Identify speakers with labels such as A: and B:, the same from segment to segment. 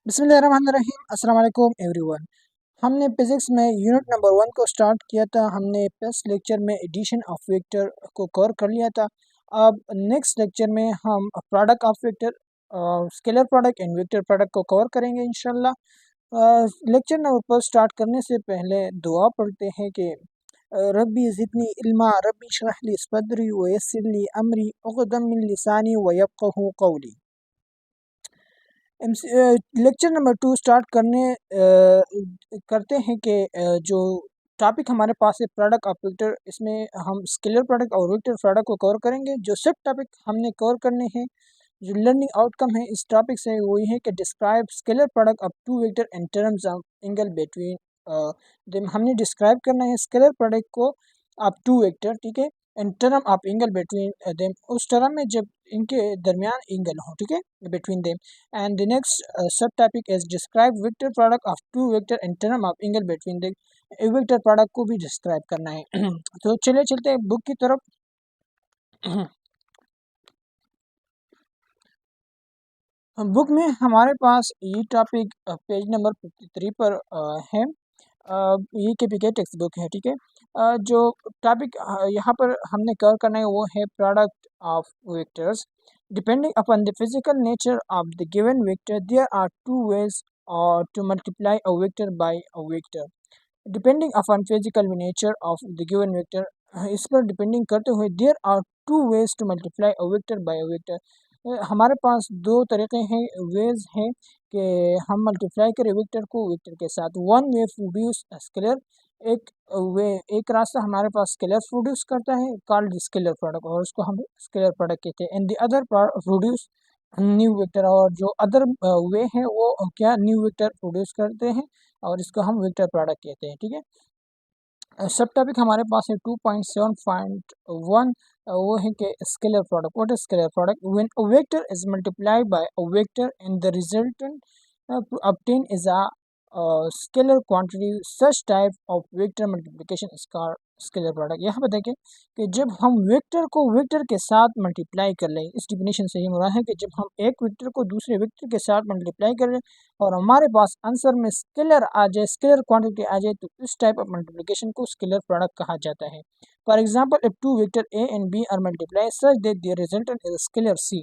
A: बिस्मिल्लाहिर्रहमानिर्रहीम। अस्सलाम वालेकुम एवरीवन। हमने फिज़िक्स में यूनिट नंबर 1 को स्टार्ट किया था। हमने फर्स्ट लेक्चर में एडिशन ऑफ वेक्टर को कवर कर लिया था। अब नेक्स्ट लेक्चर में हम product of vector, scalar product and vector product को कवर करेंगे इंशाल्लाह। लेक्चर नंबर पर स्टार्ट करने से पहले दुआ पढ़ते हैं कि रब्बी ज़िदनी इल्मा, रब्बी इश्रह ली सदरी व यस्सिर ली अमरी उक़दम मिन लिसानी व यफ़क़हू क़ौली। लेक्चर नंबर 2 स्टार्ट करते हैं कि जो टॉपिक हमारे पास है प्रोडक्ट ऑफ वेक्टर, इसमें हम स्केलर प्रोडक्ट और वेक्टर प्रोडक्ट को कवर करेंगे। जो सब टॉपिक हमने कवर करने हैं, जो लर्निंग आउटकम है इस टॉपिक से वो ये है कि describe scalar product of two vector in terms of angle between them. हमने डिस्क्राइब करना है स्केलर प्रोडक्ट को ऑफ टू वेक्टर, ठीक है, in term of angle between them, उस टर्म में जब इनके दरमियान एंगल हो, ठीक है, between them. And the next subtopic is describe vector product of two vector in term of angle between the vector product को भी डिस्क्राइब करना है। तो चले चलते हैं बुक की तरफ। बुक में हमारे पास ये टॉपिक पेज नंबर 53 पर है। ये के टेक्स्ट बुक है, ठीक है। जो टॉपिक यहाँ पर हमने कवर करना है वो है product of vectors. Depending upon the physical nature of the given vector, there are two ways to multiply a vector by a vector. Depending upon physical nature of the given vector, इस पर depending करते हुए there are two ways to multiply a vector by a vector. हमारे पास दो तरीके हैं, veg हैं कि हम मल्टीप्लाई करें वेक्टर को वेक्टर के साथ। वन वे प्रोड्यूस स्केलर, एक वे एक रास्ता हमारे पास स्केलर प्रोड्यूस करता है कॉल्ड स्केलर प्रोडक्ट, और उसको हम स्केलर प्रोडक्ट कहते हैं। And the other produce new vector, और जो अदर वे है वो क्या न्यू वेक्टर प्रोड्यूस करते हैं और इसको हम वेक्टर प्रोडक्ट कहते हैं, ठीक है। सब टॉपिक हमारे पास है 2.7.1, वो है कि scalar product. What is scalar product? When a vector is multiplied by a vector and the resultant obtained is a scalar quantity, such type of vector multiplication is called scalar product. यहाँ पर देखें कि जब हम vector को vector के साथ multiply कर लें, इस डिफिनेशन से ये मुराद है कि जब हम एक वेक्टर को दूसरे वेक्टर के साथ मल्टीप्लाई कर लें और हमारे पास आंसर में स्केलर आ जाए, स्केलर क्वांटिटी आ जाए, तो इस टाइप ऑफ मल्टीप्लिकेशन को स्केलर प्रोडक्ट कहा जाता है। For example, if two vector A and B are multiply such that their resultant is scalar C,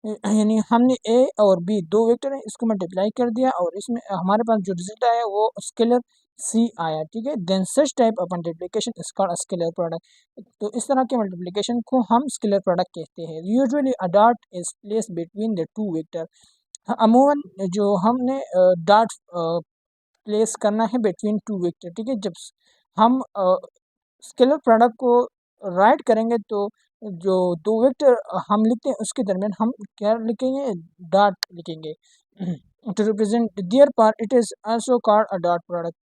A: यानी हमने ए और बी दो वेक्टर हैं, इसको मल्टीप्लाई कर दिया और इसमें हमारे पास जो रिजल्ट आया वो स्केलर सी आया, ठीक है। Then such type of multiplication is called scalar product. तो इस तरह के मल्टीप्लिकेशन को हम स्केलर प्रोडक्ट कहते हैं। Usually a dot is placed between the two vector. अमूमन जो हमने डॉट प्लेस करना है बिटवीन टू वेक्टर, ठीक है। जब हम स्केलर प्रोडक्ट को राइट करेंगे तो जो दो वेक्टर हम लिखते हैं उसके दरमियान हम क्या लिखेंगे? डॉट लिखेंगे। To represent their part it is also called a dot product.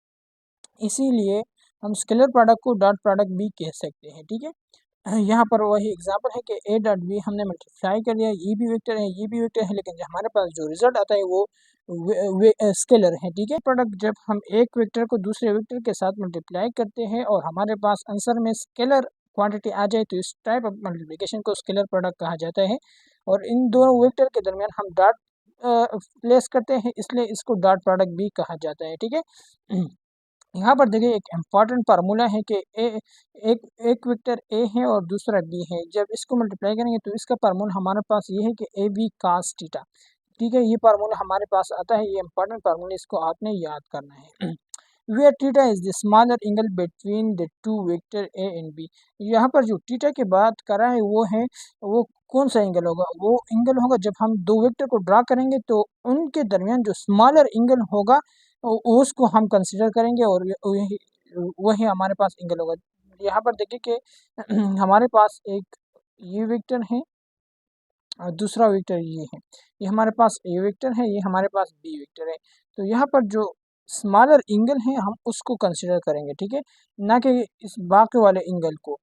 A: इसीलिए हम स्केलर प्रोडक्ट को डॉट प्रोडक्ट भी कह सकते हैं, ठीक है। यहाँ पर वही एग्जांपल है कि ए डॉट बी हमने मल्टीप्लाई कर दिया, ये भी वेक्टर है ये भी वेक्टर है, लेकिन हमारे पास जो रिजल्ट आता है वो स्केलर है, ठीक है। प्रोडक्ट जब हम एक वेक्टर को दूसरे वेक्टर के साथ मल्टीप्लाई करते हैं और हमारे पास आंसर में स्केलर क्वांटिटी आ जाए तो इस टाइप ऑफ मल्टीप्लिकेशन को स्केलर प्रोडक्ट कहा जाता है। और इन दोनों वेक्टर के दरमियान हम डॉट प्लेस करते हैं, इसलिए इसको डॉट प्रोडक्ट भी कहा जाता है, ठीक है। यहाँ पर देखिए एक इम्पॉर्टेंट फार्मूला है कि एक वेक्टर ए है और दूसरा बी है। जब इसको मल्टीप्लाई करेंगे तो इसका फार्मूला हमारे पास ये है कि ए बी कास थीटा, ठीक है। ये फार्मूला हमारे पास आता है, ये इम्पॉर्टेंट फार्मूला, इसको आपने याद करना है। Where theta is the smaller angle between the two vector A and B. यहाँ पर जो थीटा की बात कर रहा है वो कौन सा एंगल होगा? वो एंगल होगा जब हम दो वेक्टर को ड्रा करेंगे तो उनके दरमियान जो स्मॉलर एंगल होगा उसको हम कंसिडर करेंगे और वही वही हमारे पास एंगल होगा। यहाँ पर देखिए कि हमारे पास एक ये वेक्टर है और दूसरा वेक्टर ये है। ये हमारे पास ए वेक्टर है, ये हमारे पास बी वेक्टर है। तो यहाँ पर जो स्मॉलर एंगल है हम उसको कंसिडर करेंगे, ठीक है, ना कि इस बाकी वाले एंगल को,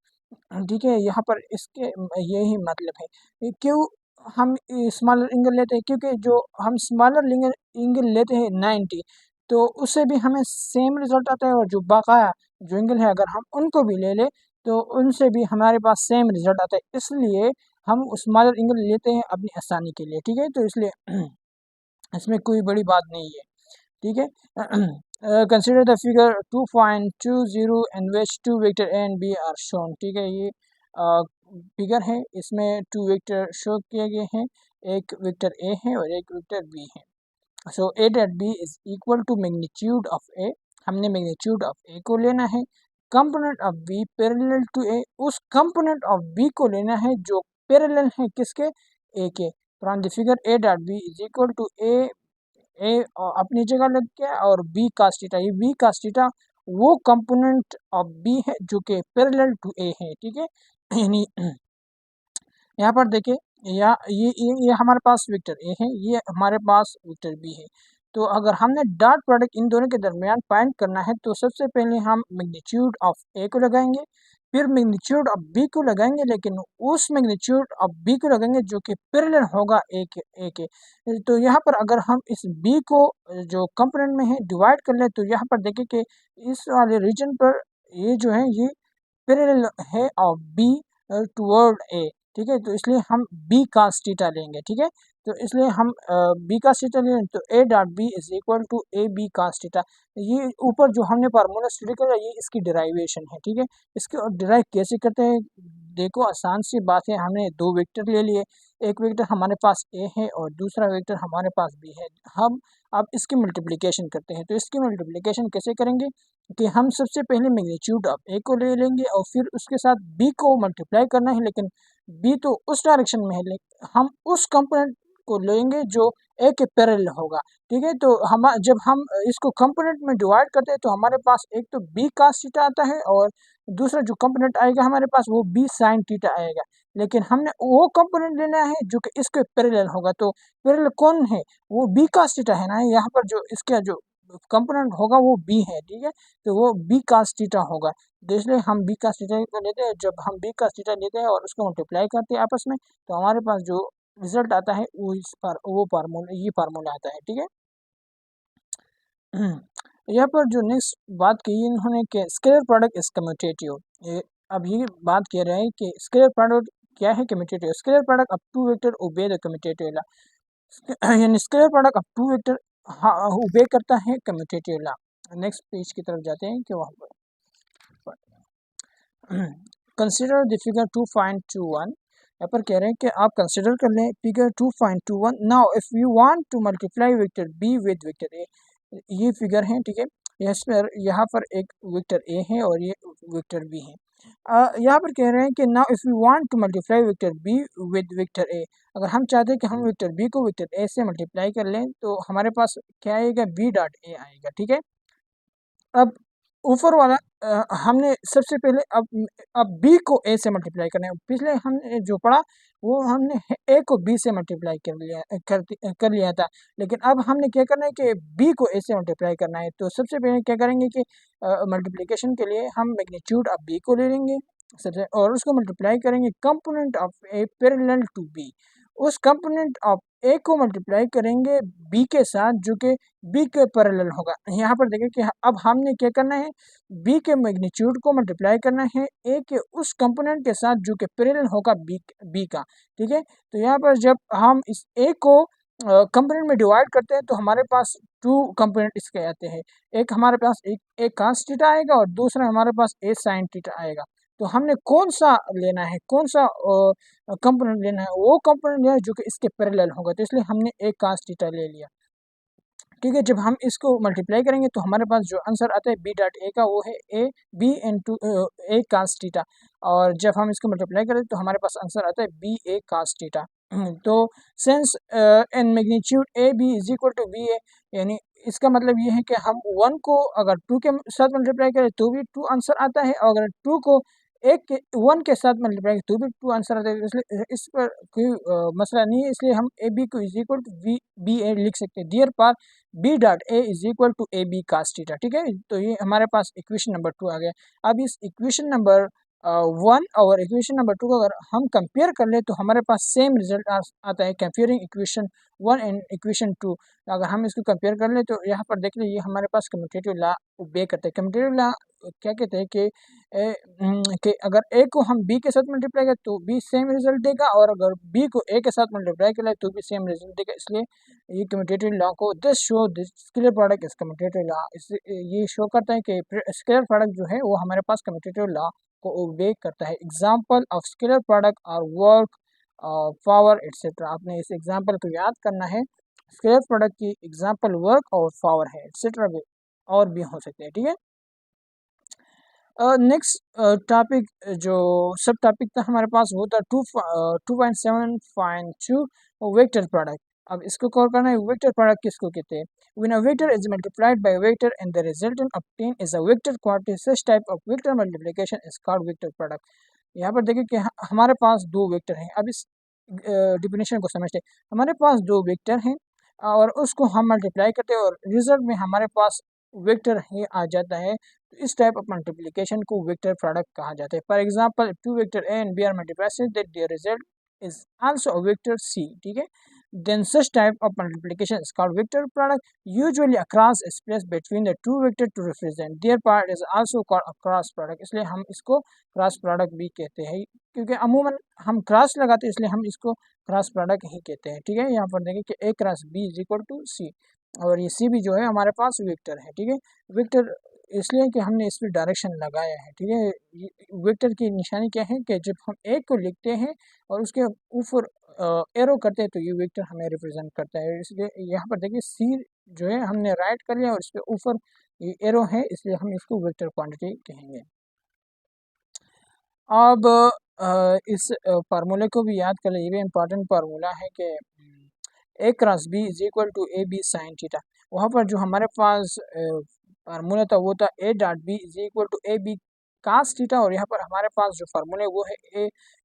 A: ठीक है। यहाँ पर इसके यही मतलब है। क्यों हम स्मॉलर एंगल लेते हैं? क्योंकि जो हम स्मॉलर एंगल लेते हैं 90, तो उससे भी हमें सेम रिजल्ट आता है, और जो बकाया जो एंगल है अगर हम उनको भी ले लें तो उनसे भी हमारे पास सेम रिजल्ट आता है। इसलिए हम स्मॉलर एंगल लेते हैं अपनी आसानी के लिए, ठीक है। तो इसलिए इसमें कोई बड़ी बात नहीं है, ठीक है। Consider the figure 2.20 in which two vector A and B are shown, ठीक है। ये फिगर है, इसमें टू वेक्टर शो किए गए हैं, एक वेक्टर ए है और एक वेक्टर बी है। So A dot B is equal to magnitude of A, हमने मैग्नीट्यूड ऑफ ए को लेना है, component of B parallel to A, उस कंपोनेंट ऑफ बी को लेना है जो पैरेलल है किसके, ए के। From the figure A dot B is equal to A अपनी जगह लग गया और बी कास थीटा, ये बी कास थीटा वो कंपोनेंट ऑफ बी है जो कि पैरेलल टू ए है, ठीक है। यानी यहाँ पर देखिए, या ये हमारे पास वेक्टर ए है, ये हमारे पास वेक्टर बी है। तो अगर हमने डॉट प्रोडक्ट इन दोनों के दरमियान फाइंड करना है तो सबसे पहले हम मैग्नीट्यूड ऑफ ए को लगाएंगे, फिर मैग्नीट्यूड ऑफ बी को लगाएंगे, लेकिन उस मैग्नीट्यूड ऑफ बी को लगाएंगे जो कि पैरेलल होगा ए के। तो यहाँ पर अगर हम इस बी को जो कंपोनेंट में है डिवाइड कर ले तो यहाँ पर देखें कि इस वाले रीजन पर ये जो है ये पैरेलल है ऑफ बी टुवर्ड ए, ठीक है। तो इसलिए हम बी कास थीटा लेंगे, ठीक है। तो इसलिए हम बी कास थीटा लेंगे, तो A dot B is equal to A B cos theta. ये ऊपर जो हमने फार्मूला स्टडी करा ये इसकी डिराइवेशन है, ठीक है। इसके डिराइव कैसे करते हैं, देखो आसान सी बात है, हमने दो वेक्टर ले लिए, एक वेक्टर हमारे पास ए है और दूसरा वेक्टर हमारे पास बी है। हम अब इसकी मल्टीप्लिकेशन करते हैं, तो इसकी मल्टीप्लिकेशन कैसे करेंगे कि हम सबसे पहले मैग्नीट्यूड ऑफ ए को ले लेंगे और फिर उसके साथ बी को मल्टीप्लाई करना है, लेकिन बी तो उस डायरेक्शन में है, लेकिन हम उस कंपोनेंट को लेंगे जो ए के पैरेलल होगा, ठीक है। तो हम जब हम इसको कंपोनेंट में डिवाइड करते हैं तो हमारे पास एक तो बी कास थीटा आता है और दूसरा जो कंपोनेंट आएगा हमारे पास वो बी साइन थीटा आएगा, लेकिन हमने वो कंपोनेंट लेना है जो कि इसके पैरेलल होगा। तो पैरेलल कौन है, वो बी कास थीटा है ना, यहाँ पर जो इसका जो कंपोनेंट होगा वो बी है, ठीक है। तो वो बी कास थीटा होगा, तो इसलिए हम बी कास थीटा को लेते हैं। जब हम बी कास थीटा लेते हैं और उसको मल्टीप्लाई करते हैं आपस में, तो हमारे पास जो रिजल्ट आता है वो वो फार्मूला, ये फार्मूला आता है, ठीक है। यहाँ पर जो नेक्स्ट बात की इन्होंने कि स्केलर प्रोडक्ट इज कम्यूटेटिव। अब ये बात कह रहे हैं कि स्केलर प्रोडक्ट क्या है, commutative. Scalar product of two vector obey the commutative law, यानी scalar product of two vector obey करता है कम्यूटेटिव लॉ। नेक्स्ट पेज की तरफ जाते हैं कि वहाँ पर कंसिडर द फिगर 2.21, यहाँ पर कह रहे हैं कि आप कंसिडर कर लें figure 2.21। Now if you want to multiply vector B with vector ए, ये फिगर है, ठीक है। यहाँ पर एक वेक्टर ए है और ये वेक्टर बी है। यहाँ पर कह रहे हैं कि now if you want to multiply vector B with vector ए, अगर हम चाहते हैं कि हम वेक्टर बी को वेक्टर ए से मल्टीप्लाई कर लें तो हमारे पास क्या आएगा, बी डॉट ए आएगा, ठीक है। अब ऊपर वाला हमने सबसे पहले अब बी को ए से मल्टीप्लाई करना है। पिछले हमने जो पढ़ा वो हमने ए को बी से मल्टीप्लाई कर लिया था, लेकिन अब हमने क्या करना है कि बी को ए से मल्टीप्लाई करना है। तो सबसे पहले क्या करेंगे कि मल्टीप्लिकेशन के लिए हम मैग्नीट्यूड ऑफ बी को ले लेंगे सबसे, और उसको मल्टीप्लाई करेंगे component of A parallel to B, उस कंपोनेंट ऑफ ए को मल्टीप्लाई करेंगे बी के साथ जो कि बी के पैरेलल होगा। यहाँ पर देखें कि अब हमने क्या करना है, बी के मैग्नीट्यूड को मल्टीप्लाई करना है ए के उस कंपोनेंट के साथ जो कि पैरेलल होगा बी का, ठीक है। तो यहाँ पर जब हम इस ए को कंपोनेंट में डिवाइड करते हैं तो हमारे पास टू कंपोनेंट इसके आते हैं, एक हमारे पास एक कास थीटा आएगा और दूसरा हमारे पास ए साइन थीटा आएगा। तो हमने कौन सा लेना है, कौन सा कंपोनेंट लेना है, वो कंपोनेंट लेना है जो कि इसके पैरेलल होगा, तो इसलिए हमने एक कास थीटा ले लिया, ठीक है। जब हम इसको मल्टीप्लाई करेंगे तो हमारे पास जो आंसर आता है बी डॉट ए का वो है A B into A cos theta, और जब हम इसको मल्टीप्लाई करें तो हमारे पास आंसर आता है बी ए कास थीटा। तो since in magnitude A B is equal to B A, यानी इसका मतलब ये है कि हम 1 को अगर 2 के साथ मल्टीप्लाई करें तो भी 2 आंसर आता है, और अगर 2 को 1 के साथ मल्टीप्लाई तो भी 2 आंसर आता है। इसलिए इस पर कोई मसला नहीं है, इसलिए हम ए बी को is equal to B A लिख सकते हैं। Therefore B dot A is equal to A B cos theta, ठीक है। तो ये हमारे पास इक्वेशन नंबर 2 आ गया। अब इस इक्वेशन नंबर वन और इक्वेशन नंबर 2 को अगर हम कंपेयर कर ले तो हमारे पास सेम रिजल्ट आता है कंपेयरिंग इक्वेशन 1 एंड इक्वेशन 2। अगर हम इसको कंपेयर कर ले तो यहाँ पर देख लीजिए हमारे पास कम्यूटेटिव लॉ ओबे करते हैं। कम्यूटेटिव लॉ क्या कहते हैं कि अगर ए को हम बी के साथ मल्टीप्लाई करें तो बी सेम रिजल्ट देगा, और अगर बी को ए के साथ मल्टीप्लाई करें तो भी सेम रिजल्ट देगा। इसलिए ये कम्यूटेटिव लॉ को this show this scalar product is commutative law, ये शो करता है कि स्केलर प्रोडक्ट जो है वो हमारे पास कम्यूटेटिव लॉ को ओबे करता है। एग्जाम्पल ऑफ स्केलर प्रोडक्ट और वर्क, पावर एट्सेट्रा। आपने इस एग्जाम्पल को याद करना है। स्केलर प्रोडक्ट की एग्जाम्पल वर्क और पावर है, एट्सेट्रा भी और भी हो सकते हैं। ठीक है, नेक्स्ट टॉपिक जो सब टॉपिक था हमारे पास वो था 2.7.2 वेक्टर प्रोडक्ट। अब इसको कवर करना है। वेक्टर प्रोडक्ट किसको कहते हैं? When a vector is multiplied by a vector and the resultant obtained is a vector quantity, such type of vector multiplication is called vector product। यहाँ पर देखिए कि हमारे पास दो वेक्टर हैं। अब इस डिफिनेशन को समझते हैं। हमारे पास दो वेक्टर हैं और उसको हम मल्टीप्लाई करते हैं और रिजल्ट में हमारे पास वेक्टर ही आ जाता है। तो इस टाइप ऑफ मल्टीप्लिकेशन को वेक्टर प्रोडक्ट कहा जाता है। For example two vector A and B are multiplied such that their result is also a vector C. ठीक है, then such type of multiplication is called vector product, usually a cross is placed between the two vector to represent their part is also called a cross product। इसलिए हम इसको cross product भी कहते हैं, क्योंकि अमूमन हम क्रॉस लगाते हैं इसलिए हम इसको क्रॉस प्रोडक्ट ही कहते हैं। ठीक है, यहाँ पर देखें कि A cross B is equal to C, और ये सी भी जो है हमारे पास वेक्टर है। ठीक है, वेक्टर इसलिए कि हमने इस पर डायरेक्शन लगाया है। ठीक है, वेक्टर की निशानी क्या है कि जब हम एक को लिखते हैं और उसके ऊपर एरो करते हैं तो ये वेक्टर हमें रिप्रेजेंट करता है। इसलिए यहाँ पर देखिए सी जो है हमने राइट कर लिया और इसके ऊपर ये एरो है, इसलिए हम इसको वेक्टर क्वांटिटी कहेंगे। अब इस फार्मूले को भी याद कर लीजिए, ये भी इम्पॉर्टेंट फार्मूला है कि A cross B is equal to A B sine theta. वहाँ पर जो हमारे पास फार्मूला था वो था A dot B is equal to A B cos theta, और यहाँ पर हमारे पास जो फार्मूला है वो है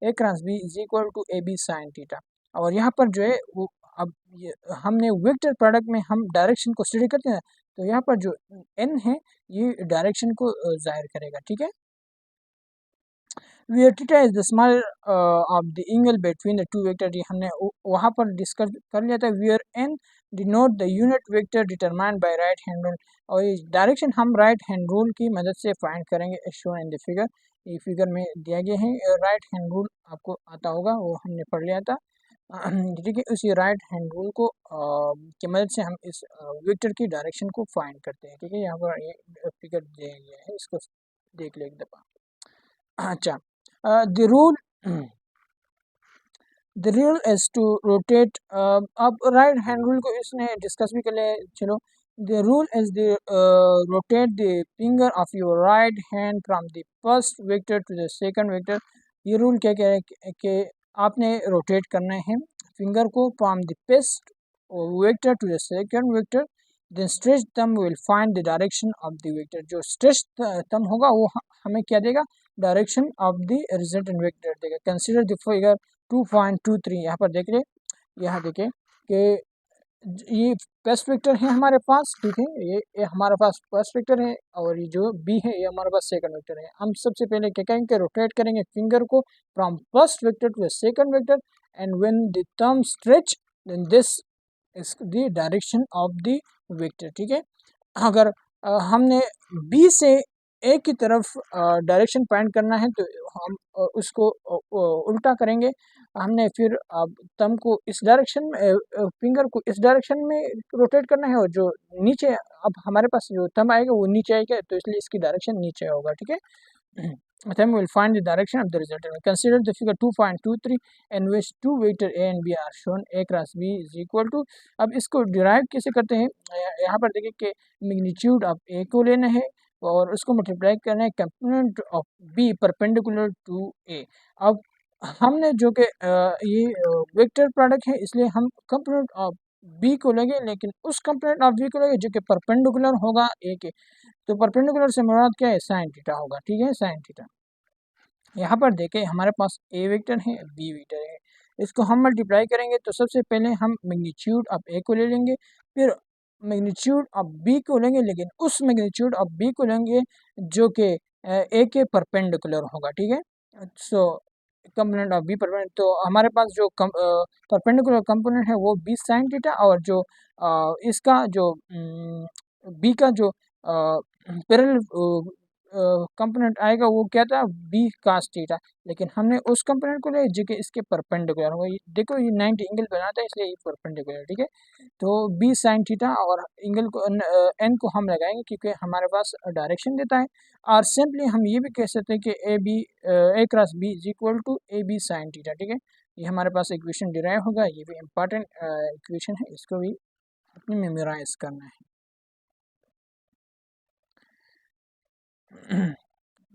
A: A cross B is equal to A B sine theta. और यहाँ पर जो है वो अब हमने वेक्टर प्रोडक्ट में हम डायरेक्शन को स्टडी करते हैं, तो यहाँ पर जो एन है ये डायरेक्शन को जाहिर करेगा। ठीक है, where theta is the small of the angle between the two vector, ये हमने वहाँ पर डिस्कस कर लिया था। where n denote the unit vector determined by right hand rule, और ये डायरेक्शन हम राइट हैंड रूल की मदद से फाइंड करेंगे as shown in the figure। ये फिगर में दिया गया है। राइट हैंड रूल आपको आता होगा, वो हमने पढ़ लिया था। ठीक है, उसी राइट हैंड रूल को की मदद से हम इस वेक्टर की डायरेक्शन को फाइंड करते हैं। ठीक है, यहाँ पर ये फिगर दिया गया है, इसको देख ले एक दफ़ा। अच्छा, the rule the rule is to rotate, अब राइट हैंड रूल को इसने डिस्कस भी कर लिया। चलो, the rule is the rotate the finger of your right hand from the first vector to the second vector। ये रूल क्या कह रहा है कि आपने रोटेट करना है फिंगर को from the first vector to the second vector, then stretch thumb will find the direction of the vector। जो stretch thumb होगा वो हमें क्या देगा? Direction of the resultant vector देगा। Consider the figure 2.23। यहाँ पर देख ले, यहाँ देखें कि ये फर्स्ट वेक्टर है हमारे पास। ठीक है, ये हमारे पास फर्स्ट वेक्टर है और ये जो बी है ये हमारे पास सेकंड वेक्टर है। हम सबसे पहले क्या करेंगे? रोटेट करेंगे फिंगर को from first vector to the second vector, and when the thumb stretch then this is the direction of the vector. ठीक है, अगर हमने बी से ए की तरफ डायरेक्शन पॉइंट करना है तो हम उसको उल्टा करेंगे। हमने फिर थंब को इस डायरेक्शन में, फिंगर को इस डायरेक्शन में रोटेट करना है, और जो नीचे अब हमारे पास जो थंब आएगा वो नीचे आएगा, तो इसलिए इसकी डायरेक्शन नीचे होगा। ठीक है, then we will find the direction of the resultant। Consider the figure 2.23 in which two vector a and b are shown। a cross b is equal to, अब इसको डिराइव कैसे करते हैं? यहाँ पर देखिए कि मैग्नीट्यूड ऑफ a को लेना है और उसको मल्टीप्लाई करना है component of b perpendicular to a। अब हमने जो कि ये वेक्टर प्रोडक्ट है इसलिए हम कंपोनेंट ऑफ b को लेंगे, लेकिन उस कंपोनेंट ऑफ b को लेंगे जो कि परपेंडिकुलर होगा a के। तो परपेंडिकुलर से मुराद क्या है? साइन थीटा होगा। ठीक है, साइन थीटा। यहाँ पर देखें हमारे पास ए वेक्टर है, बी वेक्टर है, इसको हम मल्टीप्लाई करेंगे तो सबसे पहले हम मैग्नीट्यूड ऑफ ए को ले लेंगे, फिर मैग्नीट्यूड ऑफ बी को लेंगे, लेकिन उस मैग्नीट्यूड ऑफ बी को लेंगे जो कि ए के परपेंडिकुलर होगा, ठीक है। सो कंपोनेंट ऑफ बी परपेंडिकुलर, तो हमारे पास जो परपेंडिकुलर कंपोनेंट है वो बी साइन थीटा, और जो इसका जो बी का जो पैरेलल कंपोनेंट आएगा वो क्या था, बी कास थीटा। लेकिन हमने उस कंपोनेंट को लिया जो कि इसके परपेंडिकुलर होगा। देखो ये 90 एंगल बनाता है, इसलिए ये परपेंडिकुलर, ठीक है। तो बी साइन थीटा और एंगल को एन को हम लगाएंगे क्योंकि हमारे पास डायरेक्शन देता है। और सिंपली हम ये भी कह सकते हैं कि A cross B is equal to A B sine theta, ठीक है। ये हमारे पास इक्वेशन डिराइव होगा, ये भी इम्पॉर्टेंट इक्वेशन है, इसको भी अपने मेमोराइज करना है,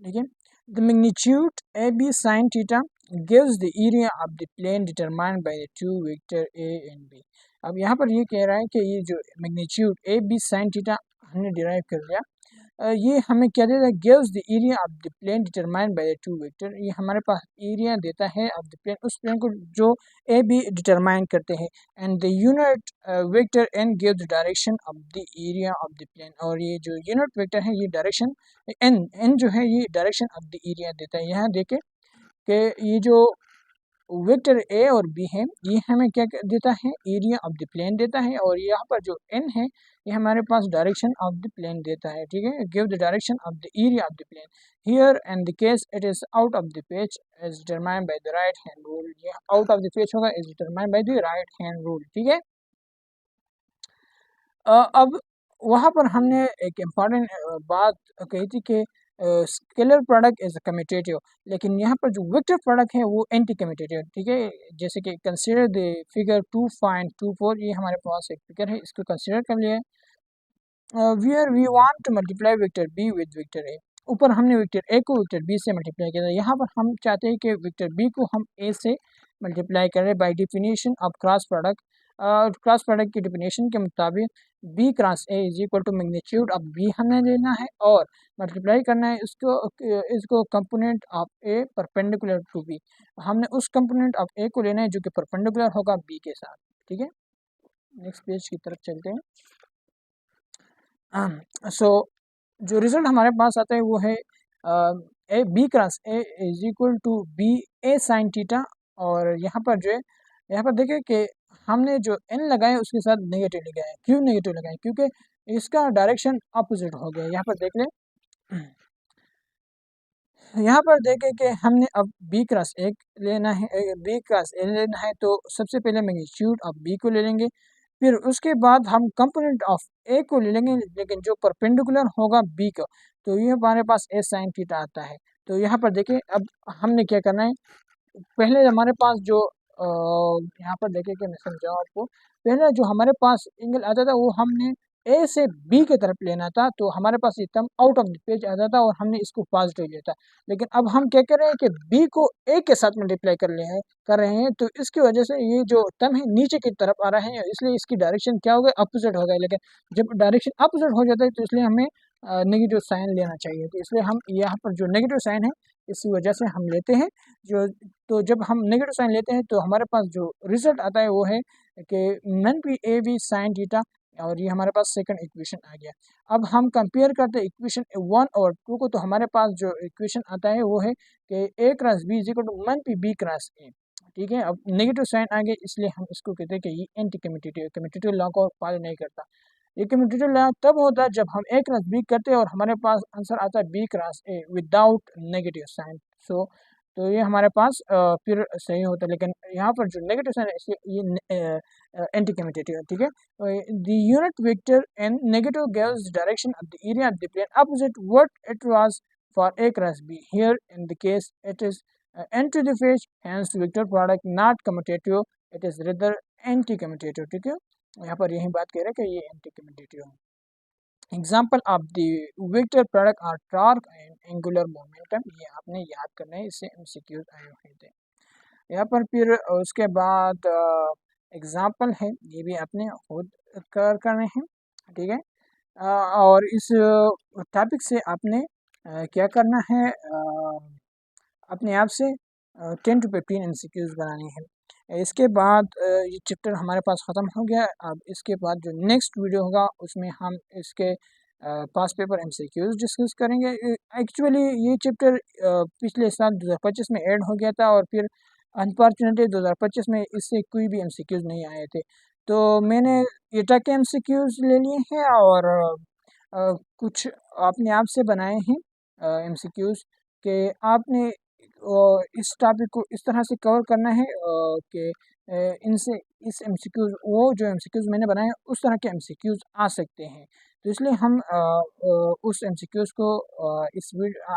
A: ठीक है। The magnitude A B sine theta gives the area of the plane determined by the two vector A and B. अब यहाँ पर ये कह रहा है कि ये जो magnitude A B sine theta हमने डिराइव कर लिया, ये हमें क्या देता है, gives the area of the plane determined by the two vector. ये हमारे पास एरिया देता है ऑफ द प्लेन, उस प्लेन को जो ए बी डिटरमाइन करते हैं। And the unit vector N give the direction of the area of the plane, और ये जो यूनिट वेक्टर है ये डायरेक्शन एन जो है ये डायरेक्शन ऑफ द एरिया देता है। यहाँ देखें कि ये जो वेक्टर ए और बी है ये हमें क्या देता है, एरिया ऑफ द प्लेन देता है, और यहाँ पर जो एन है ये हमारे पास डायरेक्शन ऑफ द प्लेन देता है, ठीक है। Give the direction of the area of the plane here and the case it is out of the page is determined by the right hand rule. ये out of the page होगा is determined by the right hand rule, ठीक है। अब वहाँ पर हमने एक important बात कही थी कि स्केलर प्रोडक्ट इज कम्यूटेटिव, लेकिन यहाँ पर जो वेक्टर प्रोडक्ट है वो एंटी कम्यूटेटिव, ठीक है। जैसे कि कंसीडर द फिगर 2.24, ये हमारे पास एक फिगर है, इसको कंसीडर कर लिया है। Where we want to multiply vector B with vector A. ऊपर हमने वेक्टर ए को वेक्टर बी से मल्टीप्लाई किया था, यहाँ पर हम चाहते हैं कि वेक्टर बी को हम ए से मल्टीप्लाई करें by definition of cross product. Cross product की डिफिनीशन के मुताबिक B cross A is equal to magnitude of B हमें लेना है और मल्टीप्लाई करना है इसको component of A perpendicular to B. हमने उस कंपोनेंट ऑफ ए को लेना है जो कि परपेंडिकुलर होगा बी के साथ, ठीक है। नेक्स्ट पेज की तरफ चलते हैं। सो जो रिजल्ट हमारे पास आता है वो है A B cross A is equal to B A sine theta, और यहाँ पर जो है यहाँ पर देखिए कि हमने जो एन लगाए उसके साथ नेगेटिव लगाए। क्यों नेगेटिव लगाए, क्योंकि इसका डायरेक्शन अपोजिट हो गया। यहाँ पर देख लें, यहाँ पर देखें कि हमने अब बी क्रॉस ए लेना है, बी क्रॉस ए लेना है, तो सबसे पहले मैग्नीट्यूड ऑफ बी को ले लेंगे, फिर उसके बाद हम कंपोनेंट ऑफ ए को ले लेंगे लेकिन जो परपेंडिकुलर होगा बी का, तो ये हमारे पास ए साइन थीटा आता है। तो यहाँ पर देखें अब हमने क्या करना है, पहले हमारे पास जो यहाँ पर देखें कि मैं समझाऊँ आपको, पहले जो हमारे पास एंगल आता था वो हमने ए से बी की तरफ लेना था, तो हमारे पास ये term out of the page आता था और हमने इसको पॉजिटिव लिया था। लेकिन अब हम क्या कर रहे हैं कि बी को ए के साथ मल्टीप्लाई कर रहे हैं, तो इसकी वजह से ये जो टर्म है नीचे की तरफ आ रहा है, इसलिए इसकी डायरेक्शन क्या हो गया, अपोजिट हो गया। लेकिन जब डायरेक्शन अपोजिट हो जाता है तो इसलिए हमें नेगेटिव साइन लेना चाहिए, तो इसलिए हम यहाँ पर जो नेगेटिव साइन है इसी वजह से हम लेते हैं। जो तो जब हम नेगेटिव साइन लेते हैं तो हमारे पास जो रिजल्ट आता है वो है कि मन पी ए बी साइन थीटा, और ये हमारे पास सेकंड इक्वेशन आ गया। अब हम कंपेयर करते हैं इक्वेशन 1 और 2 को, तो हमारे पास जो इक्वेशन आता है वो है कि A cross B is equal to minus B cross A, ठीक है। अब नेगेटिव साइन आ गया इसलिए हम इसको कहते हैं कि ये एंटी कम्यूटेटिव लॉ को फॉलो नहीं करता। ये कम्यूटेटिव लॉ तब होता है जब हम ए क्रॉस बी करते हैं और हमारे पास आंसर आता है B cross A without negative sign. So तो ये हमारे पास फिर सही होता है, लेकिन यहाँ पर जो नेगेटिव साइन है इसलिए ये एंटी कम्यूटेटिव है, ठीक है। The unit vector N negative gives direction of the area of the plane opposite what it was for A cross B, here in the case it is into the page, hence vector product not commutative, it is rather anti commutative, ठीक है। यहाँ पर यही बात कह रहे हैं कि ये एंटी कम्यूटेटिव है। Example of the vector product are torque and angular momentum, ये आपने याद करना है, इससे एमसीक्यूज आए हुए थे यहाँ पर। फिर उसके बाद एग्जाम्पल है, ये भी आपने खुद करने हैं, ठीक है। और इस टॉपिक से आपने क्या करना है, अपने आप से 10 to 15 एमसीक्यूज बनानी है। इसके बाद ये चैप्टर हमारे पास ख़त्म हो गया। अब इसके बाद जो नेक्स्ट वीडियो होगा उसमें हम इसके पास पेपर एमसीक्यूज डिस्कस करेंगे। एक्चुअली ये चैप्टर पिछले साल 2025 में ऐड हो गया था और फिर अनफॉर्चुनेटली 2025 में इससे कोई भी एमसीक्यूज नहीं आए थे, तो मैंने ईटा के एमसीक्यूज ले लिए हैं और कुछ अपने आप से बनाए हैं एमसीक्यूज के आपने इस टॉपिक को इस तरह से कवर करना है कि इनसे इस एमसीक्यूज वो जो एमसीक्यूज मैंने बनाए हैं उस तरह के एमसीक्यूज आ सकते हैं। तो इसलिए हम उस एमसीक्यूज को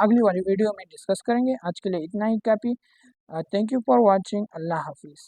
A: अगली वाली वीडियो में डिस्कस करेंगे। आज के लिए इतना ही काफ़ी। Thank you for watching. अल्लाह हाफिज़।